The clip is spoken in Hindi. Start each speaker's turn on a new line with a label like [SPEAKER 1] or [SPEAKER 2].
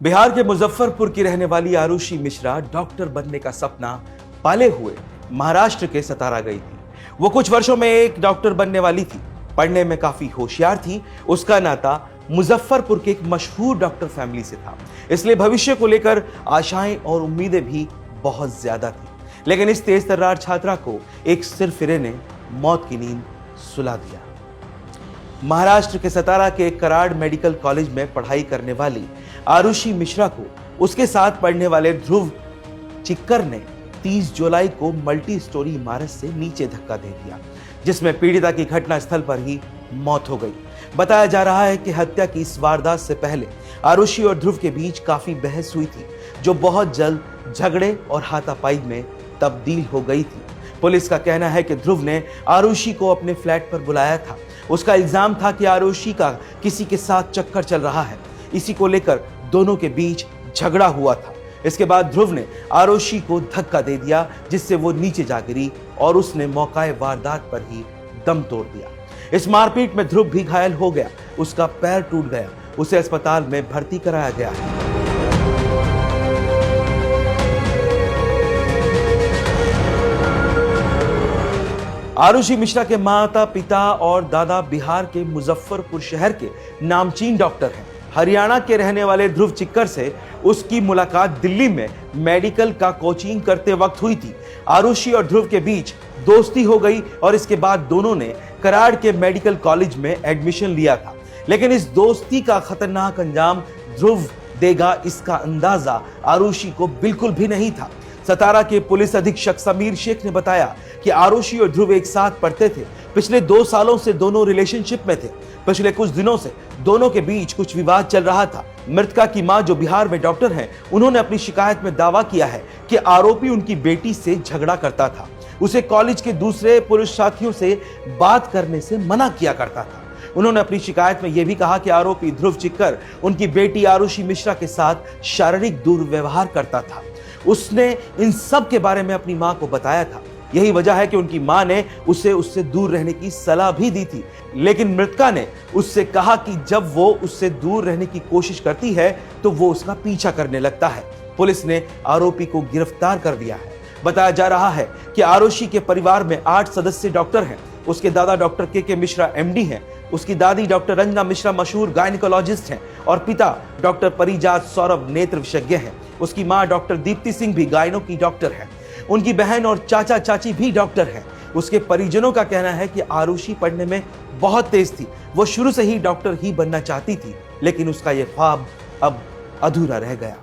[SPEAKER 1] बिहार के मुजफ्फरपुर की रहने वाली आरुषि मिश्रा डॉक्टर बनने का सपना पाले हुए महाराष्ट्र के सतारा गई थी। वो कुछ वर्षों में एक डॉक्टर बनने वाली थी। पढ़ने में काफी होशियार थी। उसका नाता मुजफ्फरपुर के एक मशहूर डॉक्टर फैमिली से था, इसलिए भविष्य को लेकर आशाएं और उम्मीदें भी बहुत ज्यादा थी। लेकिन इस तेज तर्रार छात्रा को एक सिरफिरे ने मौत की नींद सुला दिया। महाराष्ट्र के सतारा के कराड़ मेडिकल कॉलेज में पढ़ाई करने वाली आरुषि मिश्रा को उसके साथ पढ़ने वाले ध्रुव चिक्कर ने 30 जुलाई को मल्टी स्टोरी इमारत से नीचे धक्का दे दिया, जिसमें पीड़िता की घटना स्थल पर ही मौत हो गई। बताया जा रहा है कि हत्या की इस वारदात से पहले आरुषि और ध्रुव के बीच काफी बहस हुई थी, जो बहुत जल्द झगड़े और हाथापाई में तब्दील हो गई थी। पुलिस का कहना है कि ध्रुव ने आरुषि को अपने फ्लैट पर बुलाया था। उसका इल्जाम था कि आरुषि का किसी के साथ चक्कर चल रहा है। इसी को लेकर दोनों के बीच झगड़ा हुआ था। इसके बाद ध्रुव ने आरुषि को धक्का दे दिया, जिससे वो नीचे जा गिरी और उसने मौकाए वारदात पर ही दम तोड़ दिया। इस मारपीट में ध्रुव भी घायल हो गया। उसका पैर टूट गया। उसे अस्पताल में भर्ती कराया गया है। आरुषि मिश्रा के माता पिता और दादा बिहार के मुजफ्फरपुर शहर के नामचीन डॉक्टर हैं। हरियाणा के रहने वाले ध्रुव चिक्कर से उसकी मुलाकात दिल्ली में मेडिकल का कोचिंग करते वक्त हुई थी। आरुषि और ध्रुव के बीच दोस्ती हो गई और इसके बाद दोनों ने कराड़ के मेडिकल कॉलेज में एडमिशन लिया था। लेकिन इस दोस्ती का खतरनाक अंजाम ध्रुव देगा, इसका अंदाजा आरुषि को बिल्कुल भी नहीं था। सतारा के पुलिस अधीक्षक समीर शेख ने बताया कि आरुषि और ध्रुव एक साथ पढ़ते थे। पिछले 2 सालों से दोनों रिलेशनशिप में थे। पिछले कुछ दिनों से दोनों के बीच कुछ विवाद चल रहा था। मृतका की मां, जो बिहार में डॉक्टर हैं, उन्होंने अपनी शिकायत में दावा किया है कि आरोपी उनकी बेटी से झगड़ा करता था। उसे कॉलेज के दूसरे पुरुष साथियों से बात करने से मना किया करता था। उन्होंने अपनी शिकायत में यह भी कहा कि आरोपी ध्रुव चिक्कर उनकी बेटी आरुषि मिश्रा के साथ शारीरिक दुर्व्यवहार करता था। उसने इन सब के बारे में अपनी मां को बताया था। यही वजह है कि उनकी मां ने उससे दूर रहने की सलाह भी दी थी। लेकिन मृतका ने उससे कहा कि जब वो उससे दूर रहने की कोशिश करती है तो वो उसका पीछा करने लगता है। पुलिस ने आरोपी को गिरफ्तार कर लिया है। बताया जा रहा है कि आरुषि के परिवार में 8 सदस्य डॉक्टर हैं। उसके दादा डॉक्टर के मिश्रा एमडी हैं। उसकी दादी डॉक्टर रंजना मिश्रा मशहूर गायनिकोलॉजिस्ट हैं और पिता डॉक्टर परिजात सौरभ नेत्र विशेषज्ञ हैं। उसकी मां डॉक्टर दीप्ति सिंह भी गायनो की डॉक्टर हैं। उनकी बहन और चाचा चाची भी डॉक्टर हैं। उसके परिजनों का कहना है कि आरुषि पढ़ने में बहुत तेज थी। वो शुरू से ही डॉक्टर ही बनना चाहती थी, लेकिन उसका यह ख्वाब अब अधूरा रह गया।